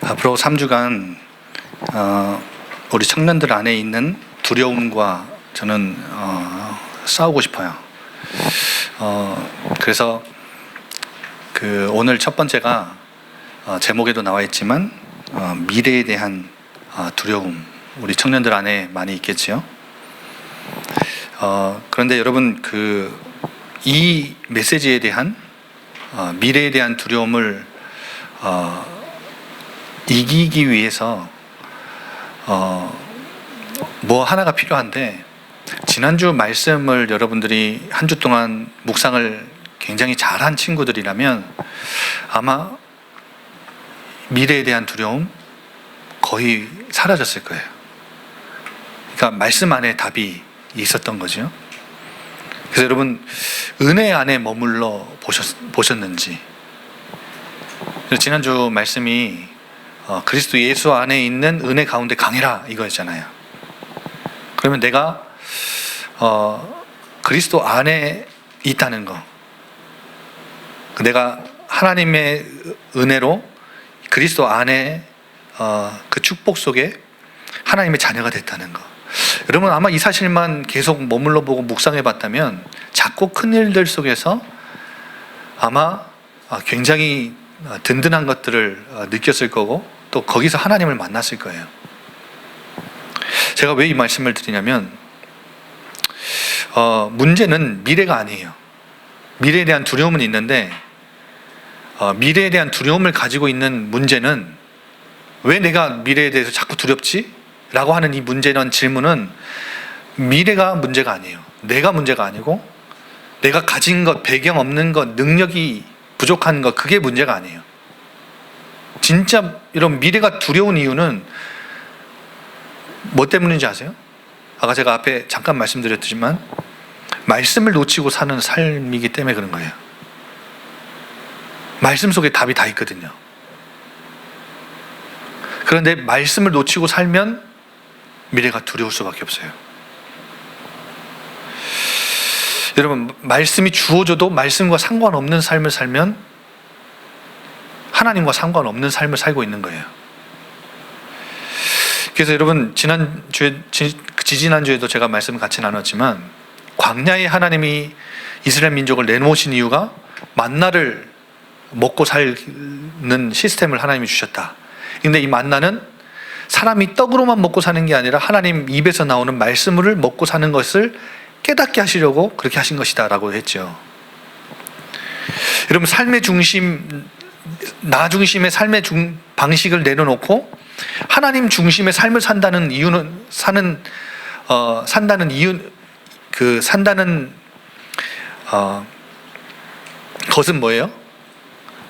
앞으로 3주간 우리 청년들 안에 있는 두려움과 저는 싸우고 싶어요. 그래서 오늘 첫 번째가 제목에도 나와 있지만 미래에 대한 두려움, 우리 청년들 안에 많이 있겠지요. 그런데 여러분, 이 메시지에 대한 미래에 대한 두려움을 이기기 위해서 뭐 하나가 필요한데, 지난주 말씀을 여러분들이 한 주 동안 묵상을 굉장히 잘한 친구들이라면 아마 미래에 대한 두려움 거의 사라졌을 거예요. 그러니까 말씀 안에 답이 있었던 거죠. 그래서 여러분, 은혜 안에 머물러 보셨는지. 지난주 말씀이 그리스도 예수 안에 있는 은혜 가운데 강해라 이거였잖아요. 그러면 내가 그리스도 안에 있다는 거, 내가 하나님의 은혜로 그리스도 안에 그 축복 속에 하나님의 자녀가 됐다는 거. 여러분, 아마 이 사실만 계속 머물러 보고 묵상해 봤다면 작고 큰 일들 속에서 아마 굉장히 든든한 것들을 느꼈을 거고, 또 거기서 하나님을 만났을 거예요. 제가 왜 이 말씀을 드리냐면, 문제는 미래가 아니에요. 미래에 대한 두려움은 있는데, 미래에 대한 두려움을 가지고 있는 문제는, 왜 내가 미래에 대해서 자꾸 두렵지? 라고 하는 이 문제는, 질문은 미래가 문제가 아니에요. 내가 문제가 아니고, 내가 가진 것, 배경 없는 것, 능력이 부족한 것, 그게 문제가 아니에요. 진짜 이런 미래가 두려운 이유는 뭐 때문인지 아세요? 아까 제가 앞에 잠깐 말씀드렸지만 말씀을 놓치고 사는 삶이기 때문에 그런 거예요. 말씀 속에 답이 다 있거든요. 그런데 말씀을 놓치고 살면 미래가 두려울 수밖에 없어요. 여러분, 말씀이 주어져도 말씀과 상관없는 삶을 살면 하나님과 상관없는 삶을 살고 있는 거예요. 그래서 여러분, 지지난주에도 제가 말씀을 같이 나눴지만, 광야에 하나님이 이스라엘 민족을 내놓으신 이유가 만나를 먹고 사는 시스템을 하나님이 주셨다. 근데 이 만나는 사람이 떡으로만 먹고 사는 게 아니라 하나님 입에서 나오는 말씀을 먹고 사는 것을 깨닫게 하시려고 그렇게 하신 것이다 라고 했죠. 여러분, 삶의 중심, 나 중심의 삶의 방식을 내려놓고 하나님 중심의 삶을 산다는 이유는, 산다는 것은 뭐예요?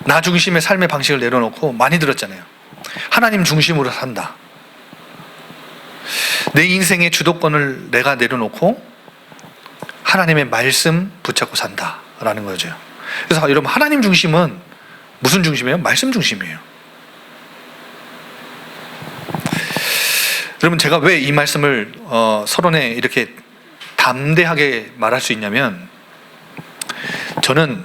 나 중심의 삶의 방식을 내려놓고, 많이 들었잖아요. 하나님 중심으로 산다. 내 인생의 주도권을 내가 내려놓고 하나님의 말씀 붙잡고 산다라는 거죠. 그래서 여러분, 하나님 중심은 무슨 중심이에요? 말씀 중심이에요. 여러분, 제가 왜 이 말씀을 서론에 이렇게 담대하게 말할 수 있냐면, 저는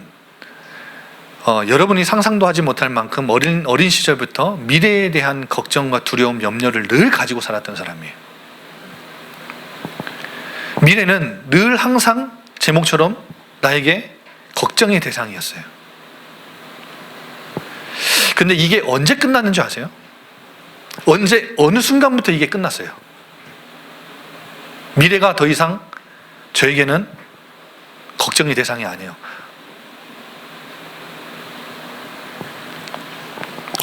여러분이 상상도 하지 못할 만큼 어린 시절부터 미래에 대한 걱정과 두려움, 염려를 늘 가지고 살았던 사람이에요. 미래는 늘 항상 제목처럼 나에게 걱정의 대상이었어요. 근데 이게 언제 끝났는지 아세요? 어느 순간부터 이게 끝났어요. 미래가 더 이상 저에게는 걱정의 대상이 아니에요.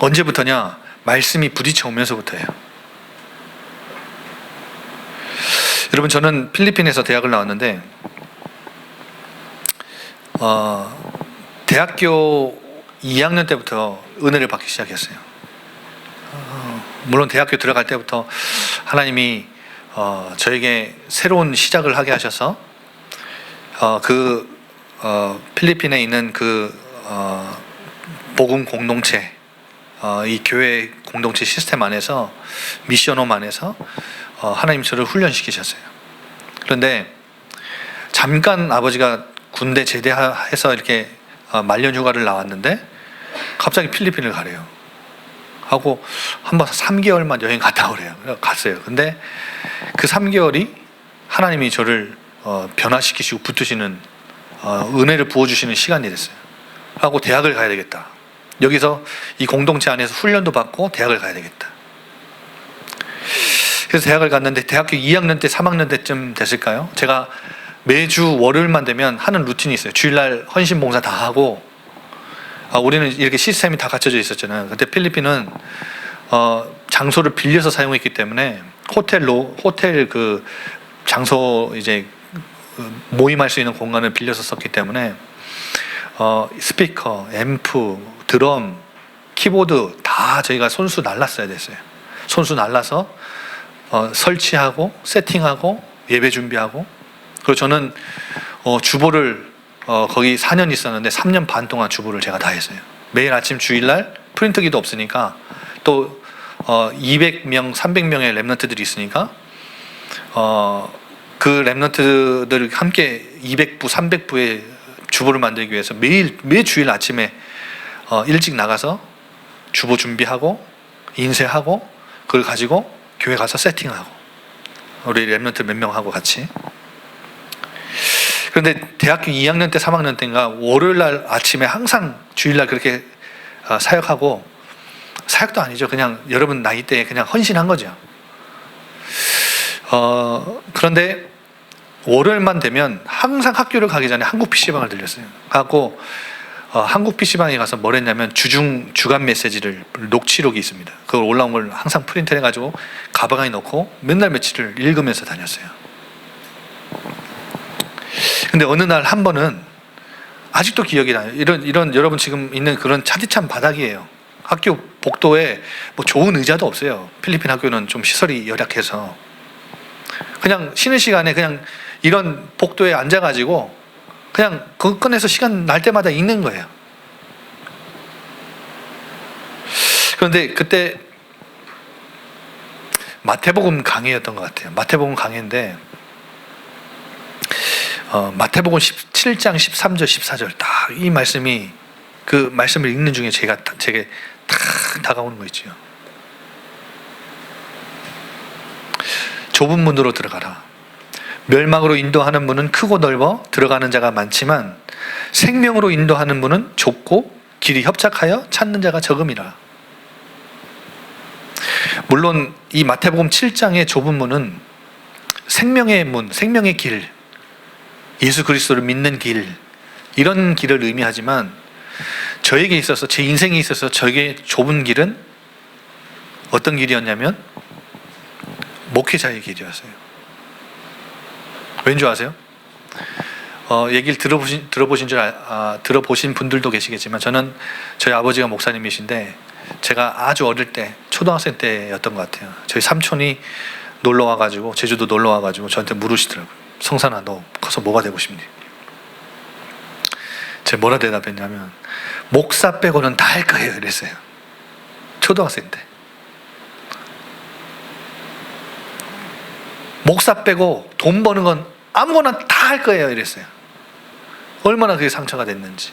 언제부터냐? 말씀이 부딪혀 오면서부터예요. 여러분, 저는 필리핀에서 대학을 나왔는데, 대학교 2학년 때부터 은혜를 받기 시작했어요. 물론 대학교 들어갈 때부터 하나님이 저에게 새로운 시작을 하게 하셔서 필리핀에 있는 복음 공동체, 이 교회 공동체 시스템 안에서, 미션홈 안에서 하나님 저를 훈련시키셨어요. 그런데 잠깐 아버지가 군대 제대해서 이렇게 말년 휴가를 나왔는데 갑자기 필리핀을 가래요. 하고 한번 3개월만 여행 갔다 오래요. 갔어요. 근데 그 3개월이 하나님이 저를 변화시키시고 붙드시는 은혜를 부어주시는 시간이 됐어요. 하고 대학을 가야 되겠다. 여기서 이 공동체 안에서 훈련도 받고 대학을 가야 되겠다. 그래서 대학을 갔는데 대학교 2학년 때 3학년 때쯤 됐을까요? 제가 매주 월요일만 되면 하는 루틴이 있어요. 주일날 헌신봉사 다 하고, 우리는 이렇게 시스템이 다 갖춰져 있었잖아요. 근데 필리핀은 장소를 빌려서 사용했기 때문에 호텔 그 장소 이제 모임할 수 있는 공간을 빌려서 썼기 때문에 스피커, 앰프, 드럼, 키보드 다 저희가 손수 날랐어야 됐어요. 손수 날라서 설치하고 세팅하고 예배 준비하고, 그리고 저는 주보를 거기 4년 있었는데 3년 반 동안 주보를 제가 다 했어요. 매일 아침 주일날 프린터기도 없으니까 또 200명, 300명의 랩런트들이 있으니까 그 랩런트들 함께 200부, 300부의 주보를 만들기 위해서 매 주일 아침에 일찍 나가서 주보 준비하고 인쇄하고 그걸 가지고 교회 가서 세팅하고, 우리 랩런트 몇 명하고 같이. 그런데 대학교 2학년 때 3학년 때인가 월요일날 아침에 항상 주일날 그렇게 사역하고, 사역도 아니죠. 그냥 여러분 나이 때에 그냥 헌신한 거죠. 그런데 월요일만 되면 항상 학교를 가기 전에 한국 PC방을 들렸어요. 하고 한국 PC방에 가서 뭘 했냐면 주간 메시지를 녹취록이 있습니다. 그걸 올라온 걸 항상 프린트 해가지고 가방에 넣고 맨날 며칠을 읽으면서 다녔어요. 근데 어느 날 한 번은 아직도 기억이 나요. 이런 여러분 지금 있는 그런 차디찬 바닥이에요. 학교 복도에 뭐 좋은 의자도 없어요. 필리핀 학교는 좀 시설이 열악해서 그냥 쉬는 시간에 그냥 이런 복도에 앉아가지고 그냥 그거 꺼내서 시간 날 때마다 읽는 거예요. 그런데 그때 마태복음 강의였던 것 같아요. 마태복음 강의인데 마태복음 17장 13절 14절 딱 이 말씀이, 그 말씀을 읽는 중에 제게 탁 다가오는 거 있죠. 좁은 문으로 들어가라. 멸망으로 인도하는 문은 크고 넓어 들어가는 자가 많지만 생명으로 인도하는 문은 좁고 길이 협착하여 찾는 자가 적음이라. 물론 이 마태복음 7장의 좁은 문은 생명의 문, 생명의 길, 예수 그리스도를 믿는 길, 이런 길을 의미하지만 저에게 있어서, 제 인생에 있어서 저에게 좁은 길은 어떤 길이었냐면 목회자의 길이었어요. 왠지 아세요? 얘기를 들어보신 분들도 계시겠지만 저는 저희 아버지가 목사님이신데 제가 아주 어릴 때 초등학생 때였던 것 같아요. 저희 삼촌이 놀러 와가지고, 제주도 놀러 와가지고 저한테 물으시더라고요. 성산아, 너 커서 뭐가 되고 싶니? 제가 뭐라 대답했냐면 목사 빼고는 다 할 거예요 이랬어요. 초등학생 때. 목사 빼고 돈 버는 건 아무거나 다 할 거예요 이랬어요. 얼마나 그게 상처가 됐는지.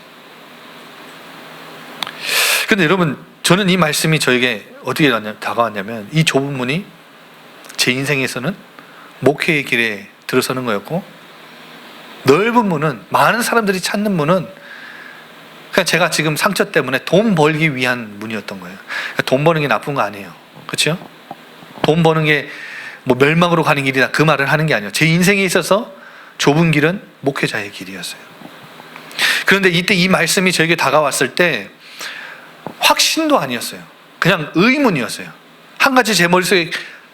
근데 여러분, 저는 이 말씀이 저에게 어떻게 다가왔냐면 이 좁은 문이 제 인생에서는 목회의 길에 들어서는 거였고, 넓은 문은, 많은 사람들이 찾는 문은 그냥 제가 지금 상처 때문에 돈 벌기 위한 문이었던 거예요. 돈 버는 게 나쁜 거 아니에요. 그렇죠? 돈 버는 게 뭐 멸망으로 가는 길이다, 그 말을 하는 게 아니에요. 제 인생에 있어서 좁은 길은 목회자의 길이었어요. 그런데 이때 이 말씀이 저에게 다가왔을 때 확신도 아니었어요. 그냥 의문이었어요. 한 가지 제 머릿속에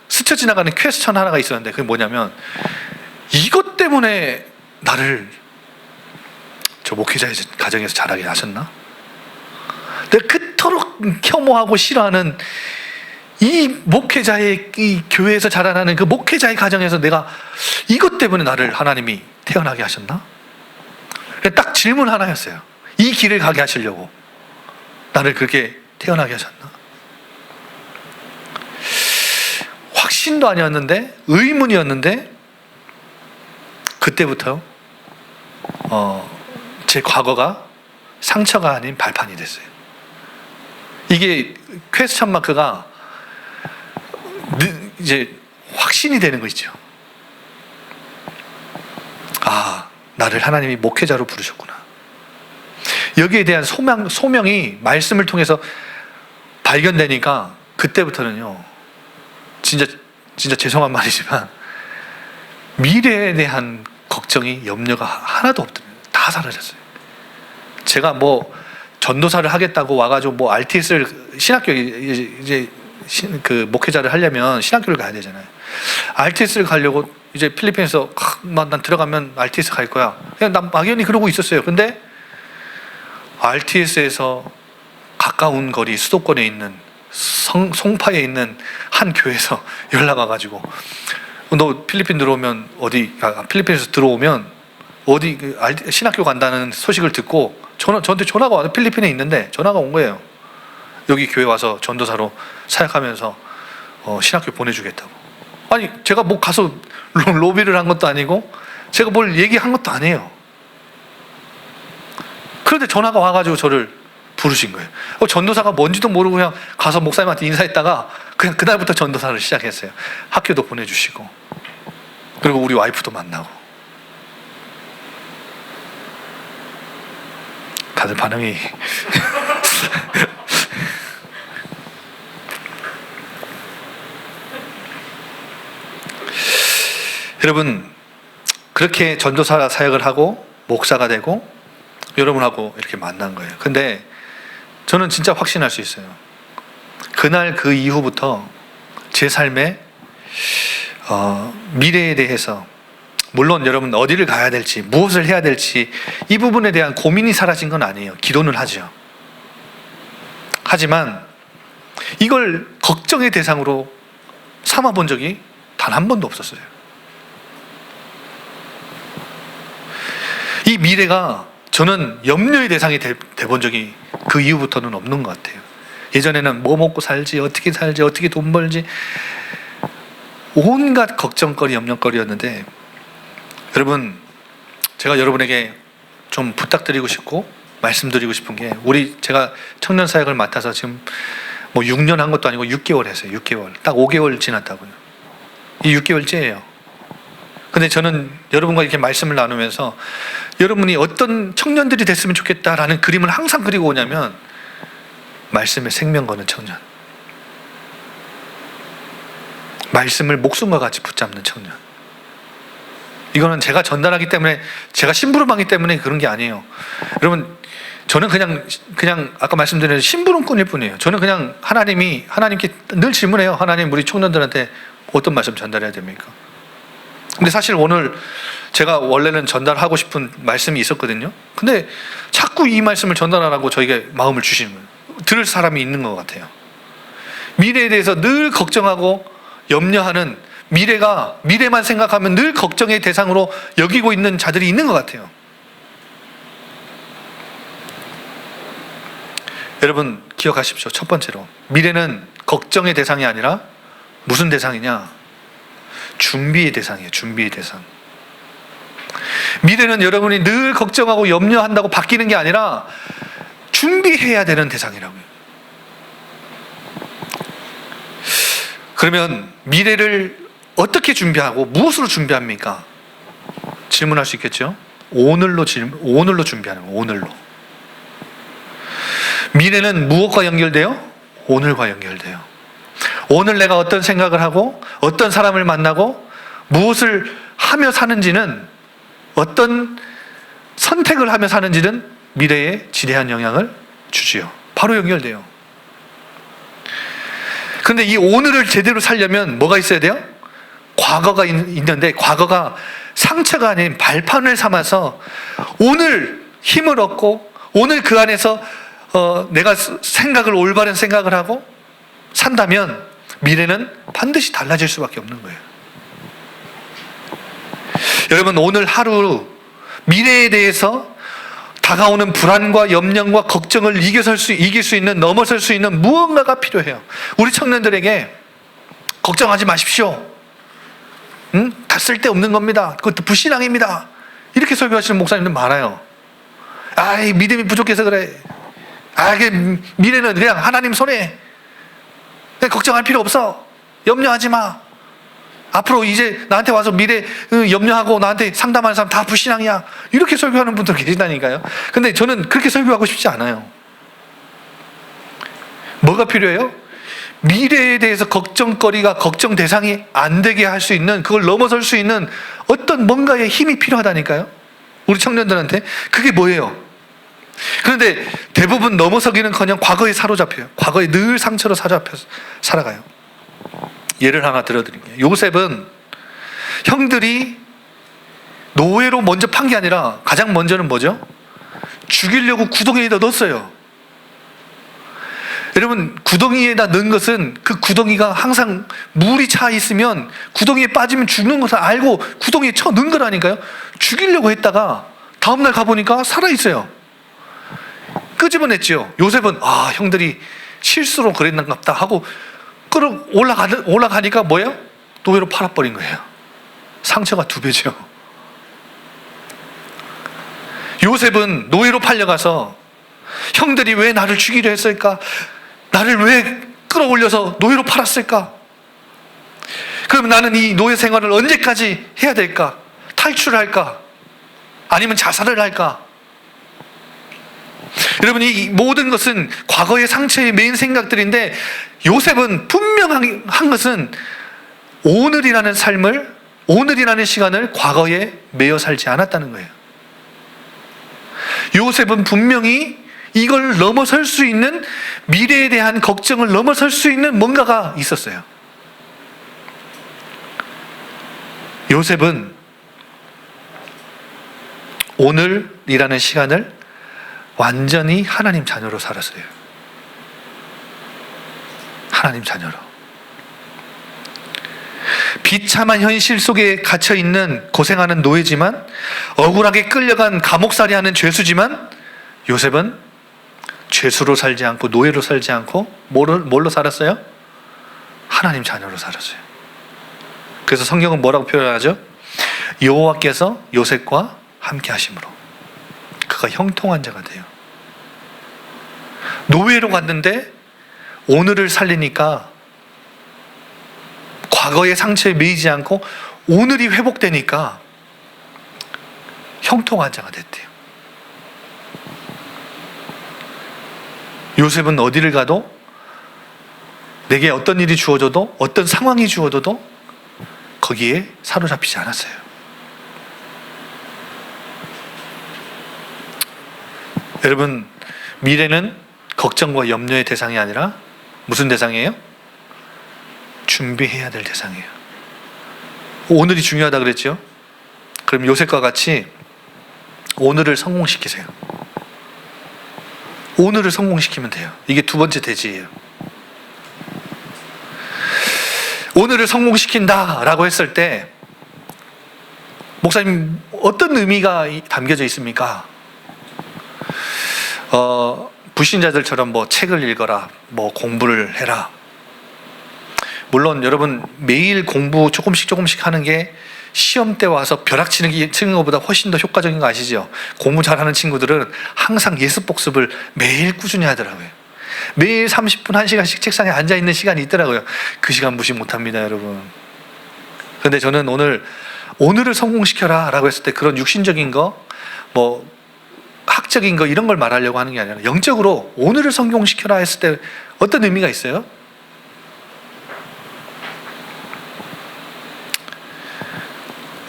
스쳐 지나가는 퀘스천 하나가 있었는데 그게 뭐냐면, 이것 때문에 나를 저 목회자의 가정에서 자라게 하셨나? 내가 그토록 혐오하고 싫어하는 이 목회자의, 이 교회에서 자라나는 그 목회자의 가정에서 내가 이것 때문에 나를 하나님이 태어나게 하셨나? 딱 질문 하나였어요. 이 길을 가게 하시려고 나를 그렇게 태어나게 하셨나? 확신도 아니었는데, 의문이었는데, 그때부터 제 과거가 상처가 아닌 발판이 됐어요. 이게 퀘스천 마크가 이제 확신이 되는 거 있죠. 아, 나를 하나님이 목회자로 부르셨구나. 여기에 대한 소명이 말씀을 통해서 발견되니까 그때부터는요, 진짜 죄송한 말이지만 미래에 대한 걱정이, 염려가 하나도 없더라고요. 다 사라졌어요. 제가 뭐 전도사를 하겠다고 와가지고 뭐 RTS를 신학교 이제 그 목회자를 하려면 신학교를 가야 되잖아요. RTS를 가려고 이제 필리핀에서 난 들어가면 RTS 갈 거야. 그냥 난 막연히 그러고 있었어요. 근데 RTS에서 가까운 거리 수도권에 있는 송파에 있는 한 교회에서 연락 와가지고 너 필리핀 들어오면 필리핀에서 들어오면 어디 신학교 간다는 소식을 듣고 저한테 전화가 와서 필리핀에 있는데 전화가 온 거예요. 여기 교회 와서 전도사로 사역하면서 신학교 보내주겠다고. 아니 제가 뭐 가서 로비를 한 것도 아니고 제가 뭘 얘기한 것도 아니에요. 그런데 전화가 와가지고 저를 부르신 거예요. 전도사가 뭔지도 모르고 그냥 가서 목사님한테 인사했다가 그냥 그날부터 전도사를 시작했어요. 학교도 보내주시고 그리고 우리 와이프도 만나고. 다들 반응이 여러분, 그렇게 전도사 사역을 하고 목사가 되고 여러분하고 이렇게 만난 거예요. 근데 저는 진짜 확신할 수 있어요. 그날 그 이후부터 제 삶에 미래에 대해서, 물론 여러분 어디를 가야 될지 무엇을 해야 될지 이 부분에 대한 고민이 사라진 건 아니에요. 기도는 하죠. 하지만 이걸 걱정의 대상으로 삼아본 적이 단 한 번도 없었어요. 이 미래가 저는 염려의 대상이 돼본 적이 그 이후부터는 없는 것 같아요. 예전에는 뭐 먹고 살지, 어떻게 돈 벌지, 온갖 걱정거리, 염려거리였는데, 여러분, 제가 여러분에게 좀 부탁드리고 싶고 말씀드리고 싶은 게, 제가 청년 사역을 맡아서 지금 뭐 6년 한 것도 아니고 6개월 했어요. 6개월. 딱 5개월 지났다고요. 이 6개월째예요. 근데 저는 여러분과 이렇게 말씀을 나누면서 여러분이 어떤 청년들이 됐으면 좋겠다라는 그림을 항상 그리고 오냐면, 말씀에 생명 거는 청년, 말씀을 목숨과 같이 붙잡는 청년. 이거는 제가 전달하기 때문에, 제가 심부름하기 때문에 그런 게 아니에요. 여러분, 저는 그냥 아까 말씀드린 심부름꾼일 뿐이에요. 저는 그냥 하나님께 늘 질문해요. 하나님, 우리 청년들한테 어떤 말씀 전달해야 됩니까? 근데 사실 오늘 제가 원래는 전달하고 싶은 말씀이 있었거든요. 근데 자꾸 이 말씀을 전달하라고 저에게 마음을 주시는 거예요. 들을 사람이 있는 것 같아요. 미래에 대해서 늘 걱정하고 염려하는, 미래만 생각하면 늘 걱정의 대상으로 여기고 있는 자들이 있는 것 같아요. 여러분 기억하십시오. 첫 번째로, 미래는 걱정의 대상이 아니라 무슨 대상이냐? 준비의 대상이에요. 준비의 대상. 미래는 여러분이 늘 걱정하고 염려한다고 바뀌는 게 아니라 준비해야 되는 대상이라고요. 그러면 미래를 어떻게 준비하고 무엇으로 준비합니까? 질문할 수 있겠죠? 오늘로 준비하는 거예요. 오늘로. 미래는 무엇과 연결돼요? 오늘과 연결돼요. 오늘 내가 어떤 생각을 하고 어떤 사람을 만나고 무엇을 하며 사는지는, 어떤 선택을 하며 사는지는 미래에 지대한 영향을 주지요. 바로 연결돼요. 근데 이 오늘을 제대로 살려면 뭐가 있어야 돼요? 과거가 있는데, 과거가 상처가 아닌 발판을 삼아서 오늘 힘을 얻고, 오늘 그 안에서 내가 올바른 생각을 하고 산다면 미래는 반드시 달라질 수밖에 없는 거예요. 여러분, 오늘 하루 미래에 대해서 다가오는 불안과 염려과 걱정을 이길 수 있는, 넘어설 수 있는 무언가가 필요해요. 우리 청년들에게 걱정하지 마십시오. 다 쓸데없는 겁니다. 그것도 불신앙입니다. 이렇게 설교하시는 목사님들 많아요. 믿음이 부족해서 그래. 이게 미래는 그냥 하나님 손에, 그냥 걱정할 필요 없어, 염려하지 마, 앞으로 이제 나한테 와서 미래 염려하고 나한테 상담하는 사람 다 불신앙이야, 이렇게 설교하는 분들 계시다니까요. 근데 저는 그렇게 설교하고 싶지 않아요. 뭐가 필요해요? 미래에 대해서 걱정거리가, 걱정 대상이 안 되게 할 수 있는, 그걸 넘어설 수 있는 어떤 뭔가의 힘이 필요하다니까요. 우리 청년들한테. 그게 뭐예요? 그런데 대부분 넘어서기는커녕 과거에 사로잡혀요. 과거에 늘 상처로 사로잡혀서 살아가요. 예를 하나 들어드릴게요. 요셉은 형들이 노예로 먼저 판 게 아니라 가장 먼저는 뭐죠? 죽이려고 구덩이에다 넣었어요. 여러분, 구덩이에다 넣은 것은 그 구덩이가 항상 물이 차 있으면 구덩이에 빠지면 죽는 것을 알고 구덩이에 쳐 넣은 거라니까요. 죽이려고 했다가 다음날 가보니까 살아있어요. 끄집어냈죠. 요셉은 형들이 실수로 그랬는갑다 하고 올라가니까 뭐예요? 노예로 팔아버린 거예요. 상처가 2배죠. 요셉은 노예로 팔려가서 형들이 왜 나를 죽이려 했을까? 나를 왜 끌어올려서 노예로 팔았을까? 그럼 나는 이 노예 생활을 언제까지 해야 될까? 탈출할까? 아니면 자살을 할까? 여러분, 이 모든 것은 과거의 상처에 매인 생각들인데, 요셉은 분명한 것은 오늘이라는 삶을, 오늘이라는 시간을 과거에 매여 살지 않았다는 거예요. 요셉은 분명히 이걸 넘어설 수 있는, 미래에 대한 걱정을 넘어설 수 있는 뭔가가 있었어요. 요셉은 오늘이라는 시간을 완전히 하나님 자녀로 살았어요. 하나님 자녀로. 비참한 현실 속에 갇혀있는, 고생하는 노예지만, 억울하게 끌려간 감옥살이 하는 죄수지만, 요셉은 죄수로 살지 않고 노예로 살지 않고 뭘로 살았어요? 하나님 자녀로 살았어요. 그래서 성경은 뭐라고 표현하죠? 여호와께서 요셉과 함께 하심으로 그가 형통한 자가 돼요. 노예로 갔는데 오늘을 살리니까, 과거의 상처에 매이지 않고 오늘이 회복되니까 형통한 자가 됐대요. 요셉은 어디를 가도, 내게 어떤 일이 주어져도, 어떤 상황이 주어져도 거기에 사로잡히지 않았어요. 여러분, 미래는 걱정과 염려의 대상이 아니라 무슨 대상이에요? 준비해야 될 대상이에요. 오늘이 중요하다 그랬죠? 그럼 요셉과 같이 오늘을 성공시키세요. 오늘을 성공시키면 돼요. 이게 2번째 대지예요. 오늘을 성공시킨다라고 했을 때, 목사님 어떤 의미가 담겨져 있습니까? 불신자들처럼 뭐 책을 읽어라, 뭐 공부를 해라. 물론 여러분, 매일 공부 조금씩 하는 게 시험 때 와서 벼락치는 것보다 훨씬 더 효과적인 거 아시죠? 공부 잘하는 친구들은 항상 예습 복습을 매일 꾸준히 하더라고요. 매일 30분, 1시간씩 책상에 앉아있는 시간이 있더라고요. 그 시간 무시 못합니다, 여러분. 그런데 저는 오늘을 성공시켜라 라고 했을 때 그런 육신적인 거, 뭐 학적인 거 이런 걸 말하려고 하는 게 아니라, 영적으로 오늘을 성공시켜라 했을 때 어떤 의미가 있어요?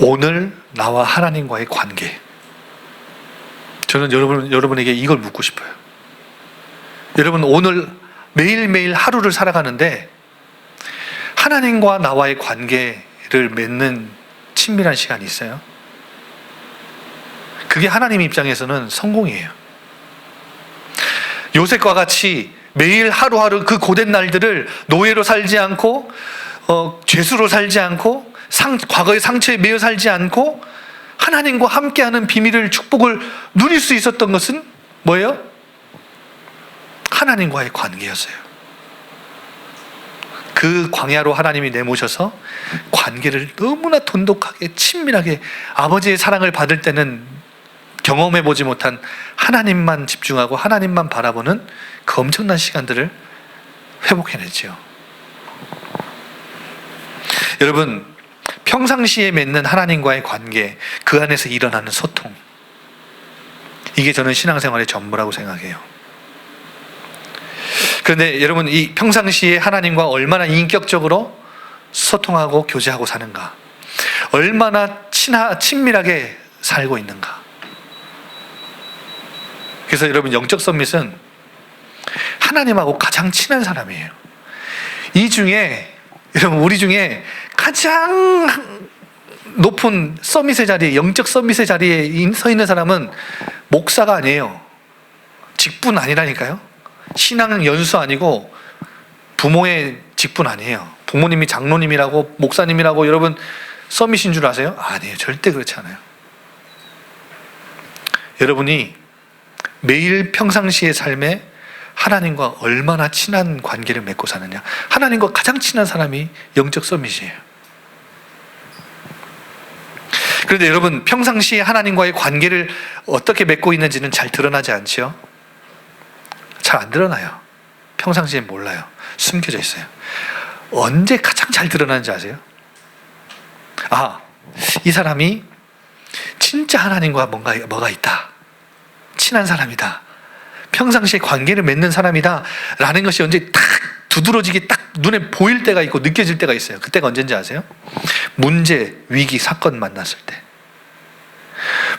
오늘 나와 하나님과의 관계. 저는 여러분에게 이걸 묻고 싶어요. 여러분, 오늘 매일매일 하루를 살아가는데 하나님과 나와의 관계를 맺는 친밀한 시간이 있어요? 그게 하나님 입장에서는 성공이에요. 요셉과 같이 매일 하루하루 그 고된 날들을 노예로 살지 않고, 죄수로 살지 않고, 과거의 상처에 매여 살지 않고 하나님과 함께하는 비밀을, 축복을 누릴 수 있었던 것은 뭐예요? 하나님과의 관계였어요. 그 광야로 하나님이 내모셔서 관계를 너무나 돈독하게, 친밀하게, 아버지의 사랑을 받을 때는 경험해보지 못한 하나님만 집중하고 하나님만 바라보는 그 엄청난 시간들을 회복해냈죠. 여러분, 평상시에 맺는 하나님과의 관계, 그 안에서 일어나는 소통, 이게 저는 신앙생활의 전부라고 생각해요. 그런데 여러분, 이 평상시에 하나님과 얼마나 인격적으로 소통하고 교제하고 사는가, 얼마나 친밀하게 살고 있는가. 그래서 여러분, 영적 서밋은 하나님하고 가장 친한 사람이에요. 이 중에 여러분, 우리 중에 가장 높은 서밋의 자리에, 영적 서밋의 자리에 서 있는 사람은 목사가 아니에요. 직분 아니라니까요. 신앙 연수 아니고 부모의 직분 아니에요. 부모님이 장로님이라고 목사님이라고 여러분 서밋인 줄 아세요? 아니에요. 절대 그렇지 않아요. 여러분이 매일 평상시의 삶에 하나님과 얼마나 친한 관계를 맺고 사느냐. 하나님과 가장 친한 사람이 영적 서밋이에요. 그런데 여러분, 평상시에 하나님과의 관계를 어떻게 맺고 있는지는 잘 드러나지 않지요? 잘 안 드러나요. 평상시엔 몰라요. 숨겨져 있어요. 언제 가장 잘 드러나는지 아세요? 아, 이 사람이 진짜 하나님과 뭐가 있다. 친한 사람이다. 평상시에 관계를 맺는 사람이다 라는 것이 언제 딱 두드러지게 딱 눈에 보일 때가 있고 느껴질 때가 있어요. 그때가 언제인지 아세요? 문제, 위기, 사건 만났을 때.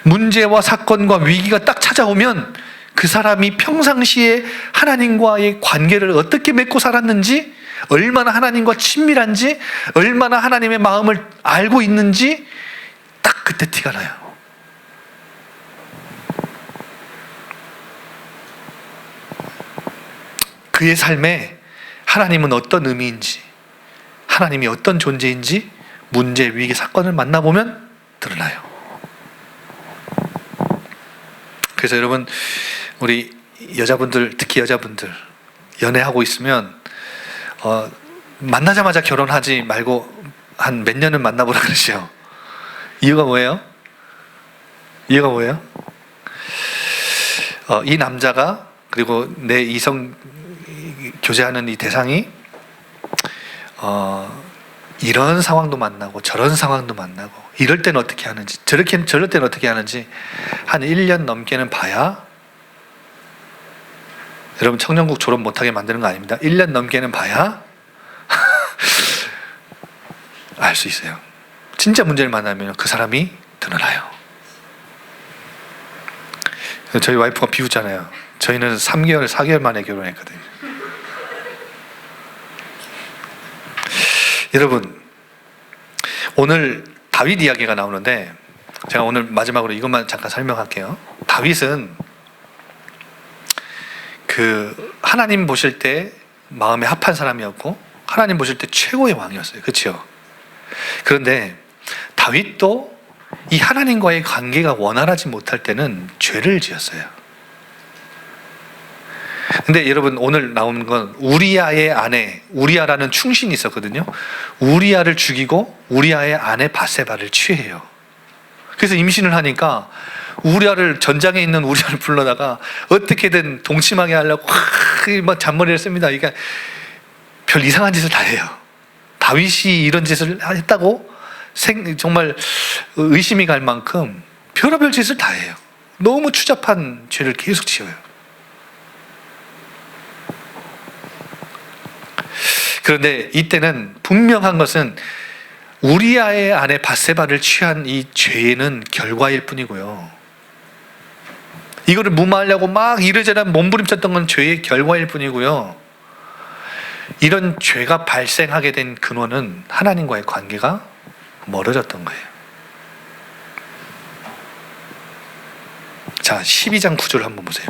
문제와 사건과 위기가 딱 찾아오면 그 사람이 평상시에 하나님과의 관계를 어떻게 맺고 살았는지, 얼마나 하나님과 친밀한지, 얼마나 하나님의 마음을 알고 있는지 딱 그때 티가 나요. 그의 삶에 하나님은 어떤 의미인지, 하나님이 어떤 존재인지 문제, 위기, 사건을 만나보면 드러나요. 그래서 여러분, 우리 여자분들, 특히 여자분들 연애하고 있으면 만나자마자 결혼하지 말고 한 몇 년은 만나보라 그러죠. 이유가 뭐예요? 이유가 뭐예요? 이 남자가, 그리고 내 이성 교제하는 이 대상이 이런 상황도 만나고 저런 상황도 만나고 이럴 때는 어떻게 하는지, 저럴 때는 어떻게 하는지 한 1년 넘게는 봐야, 여러분 청년국 졸업 못하게 만드는 거 아닙니다. 1년 넘게는 봐야 알 수 있어요. 진짜 문제를 만나면 그 사람이 드러나요. 저희 와이프가 비웃잖아요. 저희는 3개월, 4개월 만에 결혼했거든요. 여러분, 오늘 다윗 이야기가 나오는데 제가 오늘 마지막으로 이것만 잠깐 설명할게요. 다윗은 그 하나님 보실 때 마음에 합한 사람이었고 하나님 보실 때 최고의 왕이었어요. 그렇죠? 그런데 다윗도 이 하나님과의 관계가 원활하지 못할 때는 죄를 지었어요. 근데 여러분, 오늘 나오는 건 우리아의 아내, 우리아라는 충신이 있었거든요. 우리아를 죽이고 우리아의 아내 바세바를 취해요. 그래서 임신을 하니까 우리아를, 전장에 있는 우리아를 불러다가 어떻게든 동침하게 하려고 막 잔머리를 씁니다. 그러니까 별 이상한 짓을 다 해요. 다윗이 이런 짓을 했다고 정말 의심이 갈 만큼 별의별 짓을 다 해요. 너무 추잡한 죄를 계속 지어요. 그런데 이때는 분명한 것은 우리아의 아내 바세바를 취한 이 죄는 결과일 뿐이고요. 이거를 무마하려고 막 이래저래 몸부림쳤던 건 죄의 결과일 뿐이고요. 이런 죄가 발생하게 된 근원은 하나님과의 관계가 멀어졌던 거예요. 자, 12장 9절 한번 보세요.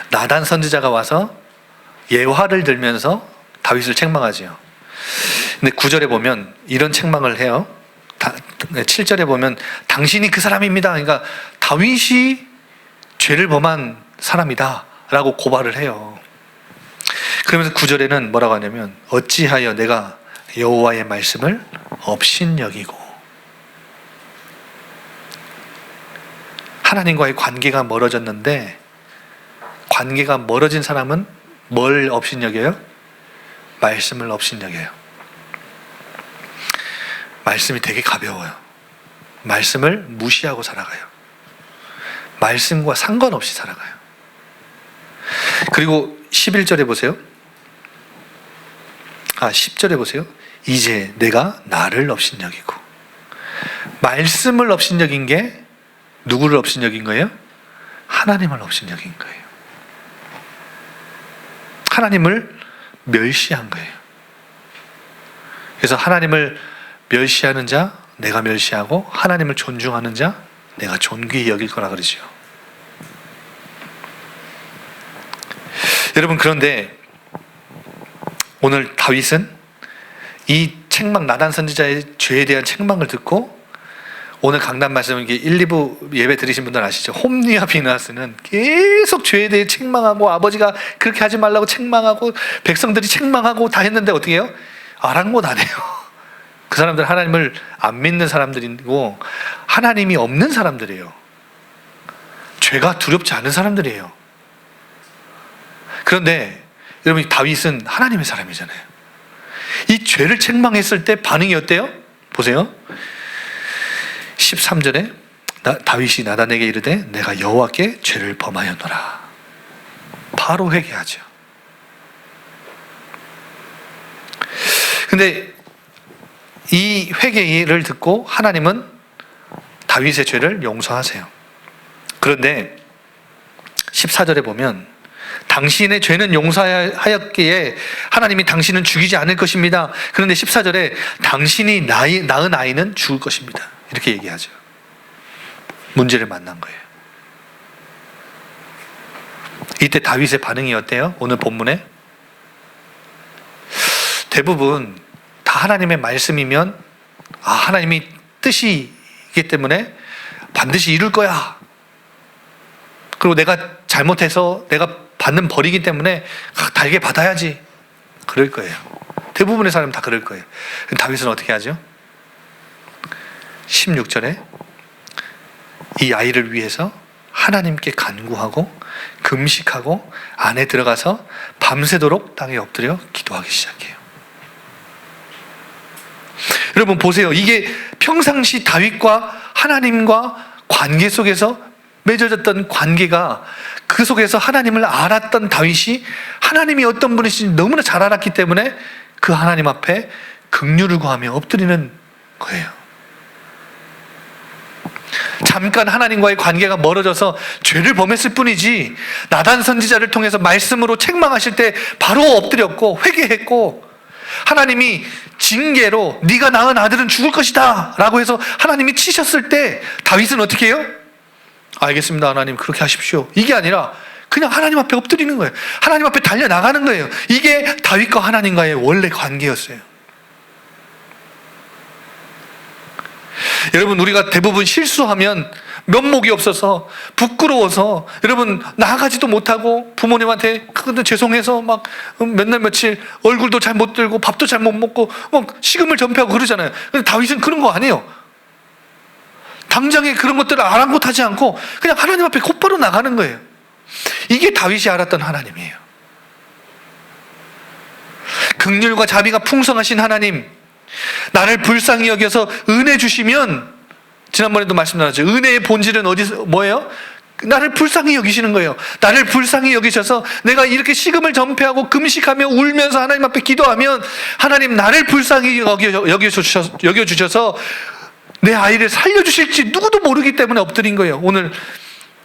나단 선지자가 와서 예화를 들면서 다윗을 책망하지요. 근데 9절에 보면 이런 책망을 해요. 7절에 보면 당신이 그 사람입니다. 그러니까 다윗이 죄를 범한 사람이다 라고 고발을 해요. 그러면서 9절에는 뭐라고 하냐면 어찌하여 내가 여호와의 말씀을 업신여기고, 하나님과의 관계가 멀어졌는데, 관계가 멀어진 사람은 뭘 업신여겨요? 말씀을 업신여겨요. 말씀이 되게 가벼워요. 말씀을 무시하고 살아가요. 말씀과 상관없이 살아가요. 그리고 11절에 보세요. 10절에 보세요. 이제 내가 나를 업신여기고. 말씀을 업신여긴 게 누구를 업신여긴 거예요? 하나님을 업신여긴 거예요. 하나님을 멸시한 거예요. 그래서 하나님을 멸시하는 자 내가 멸시하고, 하나님을 존중하는 자 내가 존귀히 여길 거라 그러죠. 여러분, 그런데 오늘 다윗은 이 책망, 나단 선지자의 죄에 대한 책망을 듣고, 오늘 강단 말씀, 이게 1, 2부 예배 들으신 분들 아시죠? 홈리와 비나스는 계속 죄에 대해 책망하고, 아버지가 그렇게 하지 말라고 책망하고, 백성들이 책망하고 다 했는데 어떻게 해요? 아랑곳 안 해요. 그 사람들 하나님을 안 믿는 사람들이고, 하나님이 없는 사람들이에요. 죄가 두렵지 않은 사람들이에요. 그런데 여러분, 다윗은 하나님의 사람이잖아요. 이 죄를 책망했을 때 반응이 어때요? 보세요. 13절에 다윗이 나단에게 이르되 내가 여호와께 죄를 범하였노라. 바로 회개하죠. 근데 이 회개를 듣고 하나님은 다윗의 죄를 용서하세요. 그런데 14절에 보면 당신의 죄는 용서하였기에 하나님이 당신은 죽이지 않을 것입니다. 그런데 14절에 당신이 낳은 아이는 죽을 것입니다. 이렇게 얘기하죠. 문제를 만난 거예요. 이때 다윗의 반응이 어때요? 오늘 본문에 대부분 다 하나님의 말씀이면 하나님이 뜻이기 때문에 반드시 이룰 거야. 그리고 내가 잘못해서 내가 받는 벌이기 때문에 달게 받아야지. 그럴 거예요. 대부분의 사람은 다 그럴 거예요. 다윗은 어떻게 하죠? 16절에 이 아이를 위해서 하나님께 간구하고 금식하고 안에 들어가서 밤새도록 땅에 엎드려 기도하기 시작해요. 여러분 보세요. 이게 평상시 다윗과 하나님과 관계 속에서 맺어졌던 관계가, 그 속에서 하나님을 알았던 다윗이 하나님이 어떤 분이신지 너무나 잘 알았기 때문에 그 하나님 앞에 긍휼을 구하며 엎드리는 거예요. 잠깐 하나님과의 관계가 멀어져서 죄를 범했을 뿐이지, 나단 선지자를 통해서 말씀으로 책망하실 때 바로 엎드렸고 회개했고, 하나님이 징계로 네가 낳은 아들은 죽을 것이다 라고 해서 하나님이 치셨을 때 다윗은 어떻게 해요? 알겠습니다, 하나님 그렇게 하십시오. 이게 아니라 그냥 하나님 앞에 엎드리는 거예요. 하나님 앞에 달려나가는 거예요. 이게 다윗과 하나님과의 원래 관계였어요. 여러분, 우리가 대부분 실수하면 면목이 없어서 부끄러워서 여러분 나아가지도 못하고 부모님한테 근데 죄송해서 막 몇 날 며칠 얼굴도 잘 못 들고 밥도 잘 못 먹고 막 식음을 전폐하고 그러잖아요. 근데 다윗은 그런 거 아니에요. 당장에 그런 것들을 아랑곳하지 않고 그냥 하나님 앞에 곧바로 나가는 거예요. 이게 다윗이 알았던 하나님이에요. 긍휼과 자비가 풍성하신 하나님, 나를 불쌍히 여겨서 은혜 주시면, 지난번에도 말씀 나눴죠. 은혜의 본질은 어디서 뭐예요? 나를 불쌍히 여기시는 거예요. 나를 불쌍히 여기셔서 내가 이렇게 식음을 전폐하고 금식하며 울면서 하나님 앞에 기도하면 하나님 나를 불쌍히 여겨주셔서 내 아이를 살려주실지 누구도 모르기 때문에 엎드린 거예요. 오늘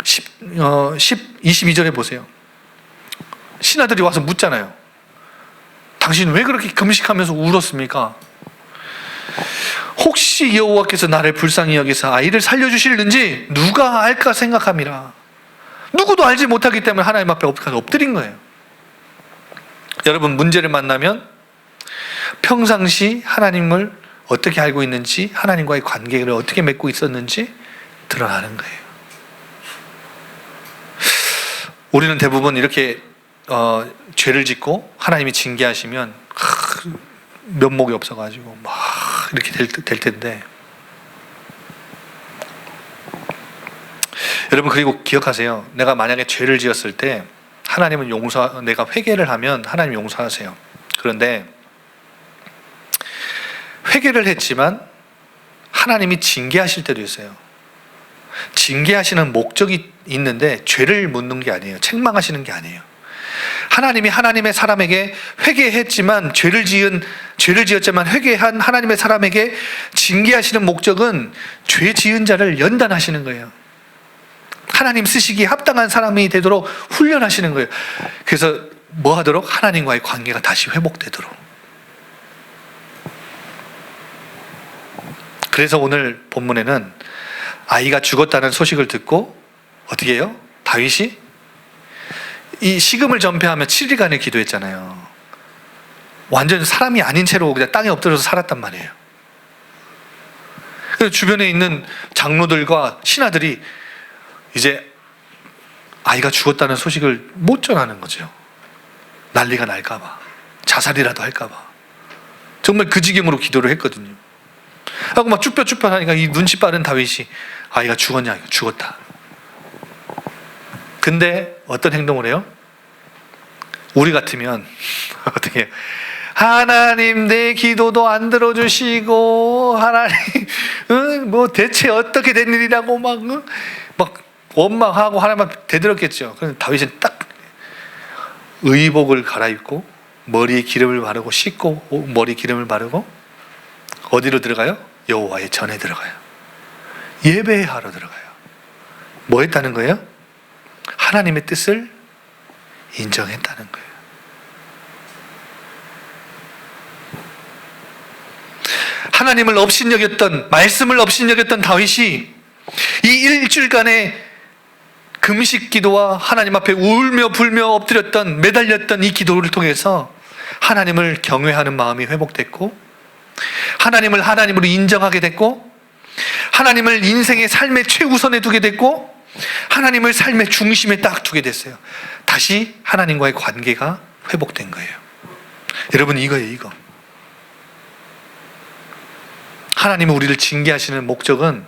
22절에 보세요. 신하들이 와서 묻잖아요. 당신 왜 그렇게 금식하면서 울었습니까? 혹시 여호와께서 나를 불쌍히 여기서 아이를 살려주실는지 누가 알까 생각함이라. 누구도 알지 못하기 때문에 하나님 앞에 엎드린 거예요. 여러분, 문제를 만나면 평상시 하나님을 어떻게 알고 있는지, 하나님과의 관계를 어떻게 맺고 있었는지 드러나는 거예요. 우리는 대부분 이렇게 죄를 짓고 하나님이 징계하시면 면목이 없어가지고 막 이렇게 될 텐데, 여러분, 그리고 기억하세요. 내가 만약에 죄를 지었을 때 하나님은 내가 회개를 하면 하나님 용서하세요. 그런데 회개를 했지만 하나님이 징계하실 때도 있어요. 징계하시는 목적이 있는데 죄를 묻는 게 아니에요. 책망하시는 게 아니에요. 하나님이 하나님의 사람에게 회개했지만 죄를 지었지만 회개한 하나님의 사람에게 징계하시는 목적은 죄 지은 자를 연단하시는 거예요. 하나님 쓰시기에 합당한 사람이 되도록 훈련하시는 거예요. 그래서 뭐 하도록? 하나님과의 관계가 다시 회복되도록. 그래서 오늘 본문에는 아이가 죽었다는 소식을 듣고 어떻게 해요? 다윗이 이 식음을 전폐하며 7일간을 기도했잖아요. 완전 사람이 아닌 채로 그냥 땅에 엎드려서 살았단 말이에요. 그래서 주변에 있는 장로들과 신하들이 이제 아이가 죽었다는 소식을 못 전하는 거죠. 난리가 날까봐, 자살이라도 할까봐. 정말 그 지경으로 기도를 했거든요. 하고 막 쭈뼛쭈뼛 하니까 이 눈치 빠른 다윗이 아이가 죽었냐? 이거 죽었다. 근데 어떤 행동을 해요? 우리 같으면 어떻게 해요? 하나님 내 기도도 안 들어주시고 하나님 뭐 대체 어떻게 된 일이라고 막 원망하고 하나님만 대들었겠죠. 그런데 다윗은 딱 의복을 갈아입고 머리에 기름을 바르고 씻고 머리에 기름을 바르고 어디로 들어가요? 여호와의 전에 들어가요. 예배하러 들어가요. 뭐 했다는 거예요? 하나님의 뜻을 인정했다는 거예요. 하나님을 업신여겼던, 말씀을 업신여겼던 다윗이 이 일주일간의 금식 기도와 하나님 앞에 울며 불며 엎드렸던, 매달렸던 이 기도를 통해서 하나님을 경외하는 마음이 회복됐고, 하나님을 하나님으로 인정하게 됐고, 하나님을 인생의 삶의 최우선에 두게 됐고, 하나님을 삶의 중심에 딱 두게 됐어요. 다시 하나님과의 관계가 회복된 거예요. 여러분, 이거예요, 이거. 하나님은 우리를 징계하시는 목적은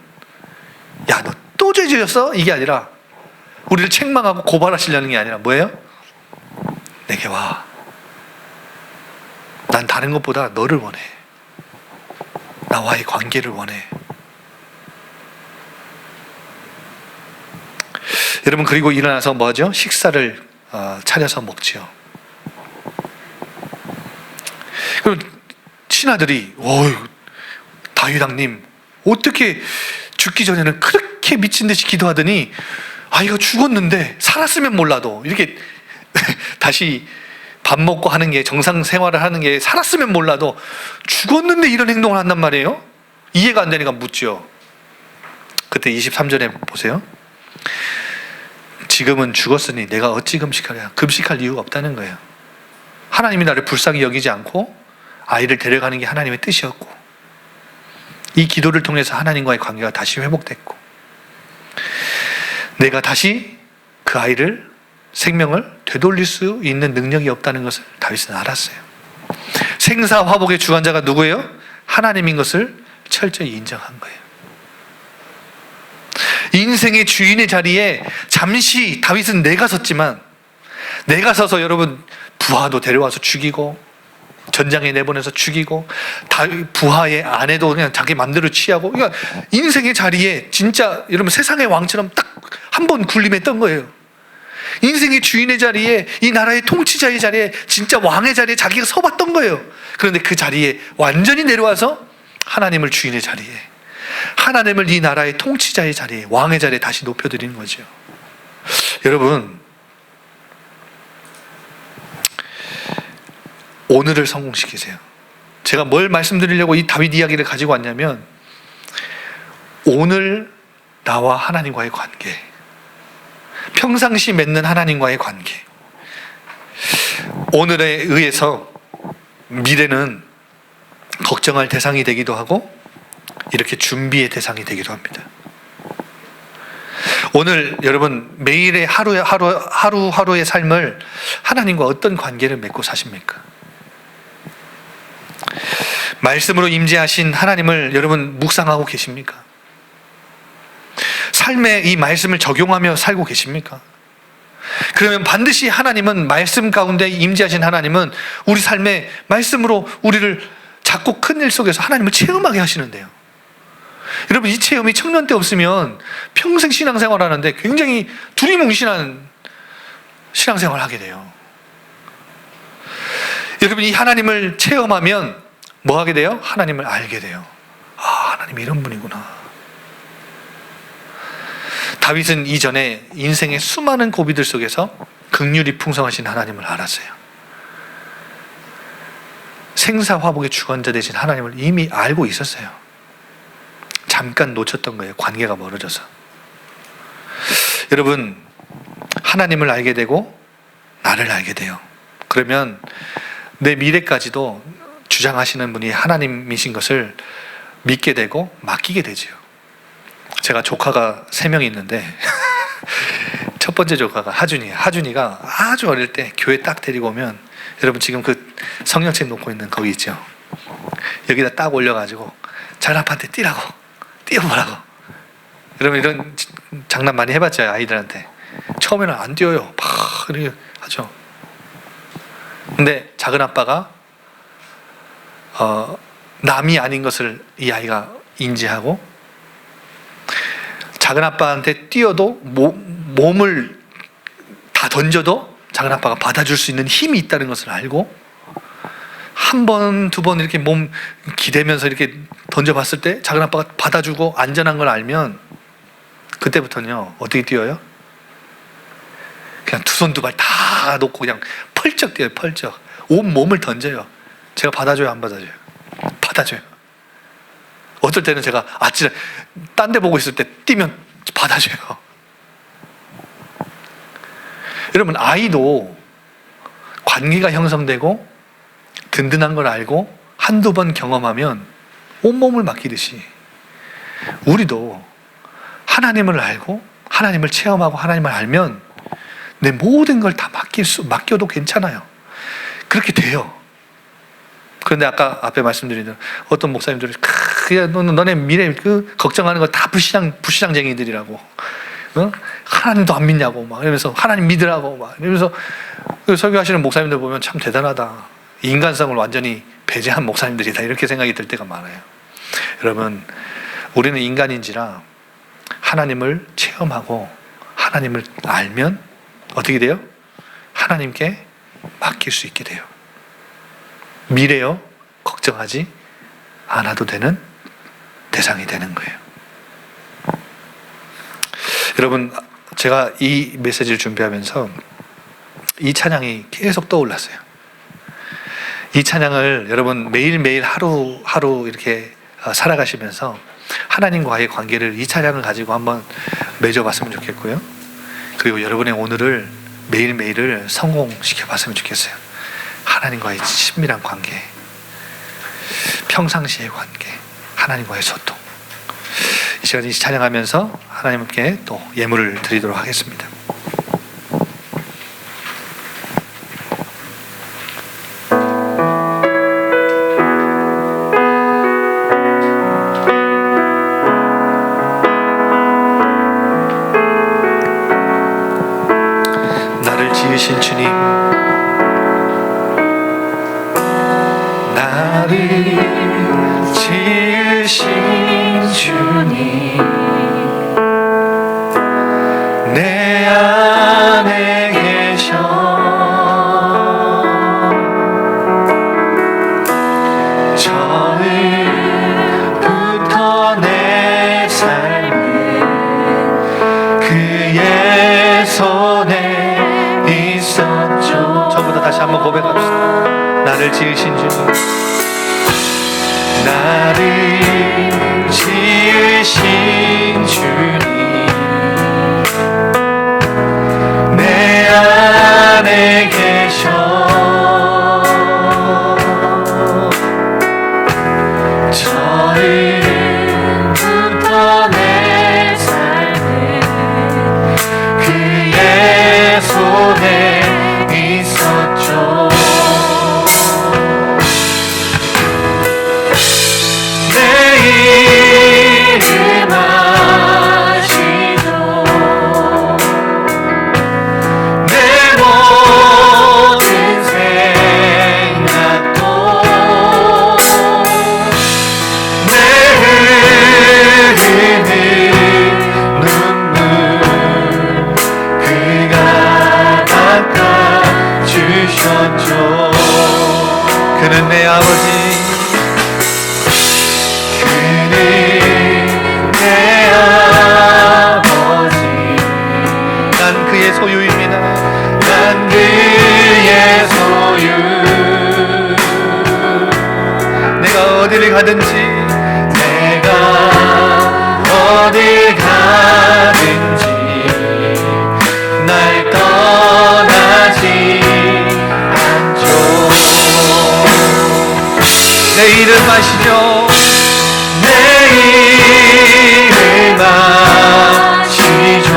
야, 너 또 죄 지었어? 이게 아니라 우리를 책망하고 고발하시려는 게 아니라 뭐예요? 내게 와. 난 다른 것보다 너를 원해. 나와의 관계를 원해. 여러분, 그리고 일어나서 뭐하죠? 식사를 차려서 먹지요. 그럼 신하들이 다윗 왕님 어떻게 죽기 전에는 그렇게 미친 듯이 기도하더니 아이가 죽었는데 살았으면 몰라도 이렇게 다시 밥 먹고 하는 게, 정상 생활을 하는 게 살았으면 몰라도 죽었는데 이런 행동을 한단 말이에요. 이해가 안 되니까 묻죠. 그때 23절에 보세요. 지금은 죽었으니 내가 어찌 금식하랴. 금식할 이유가 없다는 거예요. 하나님이 나를 불쌍히 여기지 않고 아이를 데려가는 게 하나님의 뜻이었고, 이 기도를 통해서 하나님과의 관계가 다시 회복됐고, 내가 다시 그 아이를, 생명을 되돌릴 수 있는 능력이 없다는 것을 다윗은 알았어요. 생사화복의 주관자가 누구예요? 하나님인 것을 철저히 인정한 거예요. 인생의 주인의 자리에 잠시 다윗은 내가 섰지만, 내가 서서 여러분 부하도 데려와서 죽이고 전장에 내보내서 죽이고 부하의 아내도 그냥 자기 맘대로 취하고, 그러니까 인생의 자리에 진짜 여러분 세상의 왕처럼 딱 한 번 군림했던 거예요. 인생의 주인의 자리에, 이 나라의 통치자의 자리에, 진짜 왕의 자리에 자기가 서봤던 거예요. 그런데 그 자리에 완전히 내려와서 하나님을 주인의 자리에, 하나님을 이 나라의 통치자의 자리에, 왕의 자리에 다시 높여드리는 거죠. 여러분, 오늘을 성공시키세요. 제가 뭘 말씀드리려고 이 다윗 이야기를 가지고 왔냐면, 오늘 나와 하나님과의 관계, 평상시 맺는 하나님과의 관계, 오늘에 의해서 미래는 걱정할 대상이 되기도 하고 이렇게 준비의 대상이 되기도 합니다. 오늘 여러분 매일의 하루하루의 삶을 하나님과 어떤 관계를 맺고 사십니까? 말씀으로 임재하신 하나님을 여러분 묵상하고 계십니까? 삶에 이 말씀을 적용하며 살고 계십니까? 그러면 반드시 하나님은, 말씀 가운데 임재하신 하나님은 우리 삶에 말씀으로 우리를 작고 큰 일 속에서 하나님을 체험하게 하시는데요. 여러분, 이 체험이 청년 때 없으면 평생 신앙생활 하는데 굉장히 두리뭉실한 신앙생활을 하게 돼요. 여러분, 이 하나님을 체험하면 뭐 하게 돼요? 하나님을 알게 돼요. 아, 하나님이 이런 분이구나. 다윗은 이전에 인생의 수많은 고비들 속에서 긍휼이 풍성하신 하나님을 알았어요. 생사화복의 주관자 되신 하나님을 이미 알고 있었어요. 잠깐 놓쳤던 거예요. 관계가 멀어져서. 여러분, 하나님을 알게 되고 나를 알게 돼요. 그러면 내 미래까지도 주장하시는 분이 하나님이신 것을 믿게 되고 맡기게 되죠. 제가 조카가 3명이 있는데 첫 번째 조카가 하준이에요. 하준이가 아주 어릴 때 교회 딱 데리고 오면, 여러분 지금 그 성령책 놓고 있는 거기 있죠. 여기다 딱 올려가지고 작은 아빠한테 뛰라고, 뛰어보라고. 여러분 이런 장난 많이 해봤죠, 아이들한테. 처음에는 안 뛰어요. 막 이렇게 하죠. 근데 작은 아빠가 남이 아닌 것을 이 아이가 인지하고, 작은 아빠한테 뛰어도 몸을 다 던져도 작은 아빠가 받아줄 수 있는 힘이 있다는 것을 알고, 한 번, 두 번 이렇게 몸 기대면서 이렇게 던져봤을 때 작은 아빠가 받아주고 안전한 걸 알면, 그때부터는요 어떻게 뛰어요? 그냥 두 손 두 발 다 놓고 그냥 펄쩍 뛰어요. 펄쩍. 온 몸을 던져요. 제가 받아줘요, 안 받아줘요? 받아줘요. 어떨 때는 제가 아찔해, 딴 데 보고 있을 때 뛰면 받아줘요. 여러분, 아이도 관계가 형성되고 든든한 걸 알고 한두 번 경험하면 온몸을 맡기듯이, 우리도 하나님을 알고 하나님을 체험하고 하나님을 알면 내 모든 걸 다 맡겨도 괜찮아요. 그렇게 돼요. 그런데 아까 앞에 말씀드린 대로 어떤 목사님들이 너네 미래 걱정하는 거 다 불신앙쟁이들이라고, 하나님도 안 믿냐고 막 이러면서, 하나님 믿으라고 막 이러면서 설교하시는 목사님들 보면 참 대단하다. 인간성을 완전히 배제한 목사님들이다, 이렇게 생각이 들 때가 많아요. 여러분, 우리는 인간인지라 하나님을 체험하고 하나님을 알면 어떻게 돼요? 하나님께 맡길 수 있게 돼요. 미래요 걱정하지 않아도 되는 대상이 되는 거예요. 여러분, 제가 이 메시지를 준비하면서 이 찬양이 계속 떠올랐어요. 이 찬양을 여러분 매일매일 하루하루 이렇게 살아가시면서 하나님과의 관계를 이 찬양을 가지고 한번 맺어봤으면 좋겠고요. 그리고 여러분의 오늘을, 매일매일을 성공시켜 봤으면 좋겠어요. 하나님과의 친밀한 관계, 평상시의 관계, 하나님과의 소통. 이 시간에 찬양하면서 하나님께 또 예물을 드리도록 하겠습니다. 나를 지으신 주님, 나를 지으신 주님, 내 안에 계셔. 처음부터 내 삶은 그의 손에 있었죠. 처음부터 다시 한번 고백합시다. 나를 지으신 주님, 나를 지으신 주님, 내 안에 계셔. 처음부터 내 삶은 그의 손에 있었죠. 내 이름 그는 내 아버지. 그는 내 아버지. 난 그의 소유입니다. 난 그의 소유. 내가 어디를 가든지, 내가 어딜 가든지 날 떠나지 않죠. 내 이름 아시죠? 내 이름 아시죠?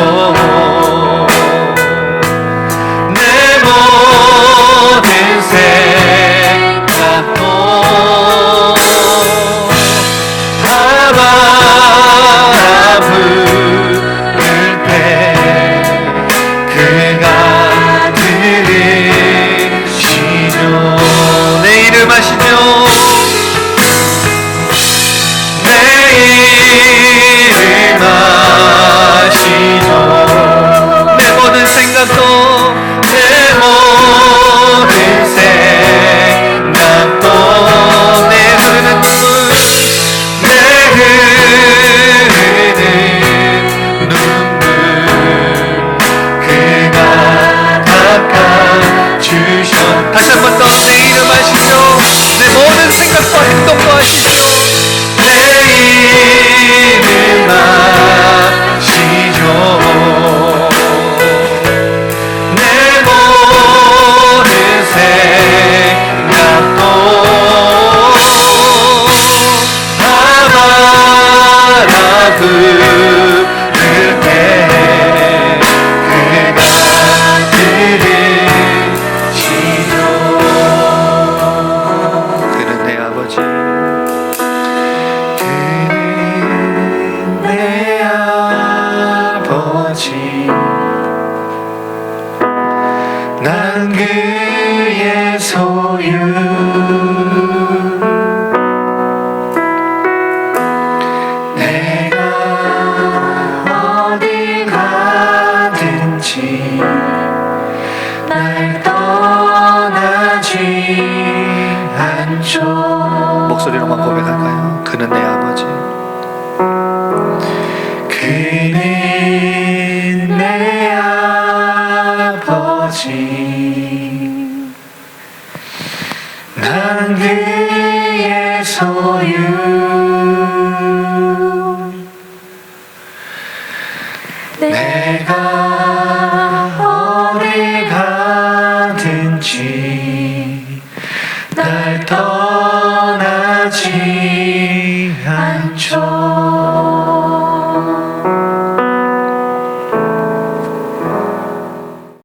내 모든 생각도 다 바라볼 때 그가 들으시죠. 내 이름 아시죠? 내 이름 아시죠? 내 모든 생각도, 내 모든 생각도, 내 흐르는 눈물, 내 흐르는 눈물 그가 닦아주셔. 다시 한 번 더 내 이름 아시죠? 내 모든 생각과 행동도 아시죠? 내 이름 아시죠? 내 모든 생각도 다 바라볼 때 그가 들으시죠. 그는 내 아버지. 그는 내 아버지. 난 그의 소유. 내가 어디 가든지 날 떠나지 않죠. 목소리로만 고백할까요? 그는 내 아버지. 그는 내 아버지. 난 그의 소유. 내가 어디 가든지 날 떠나지 않죠.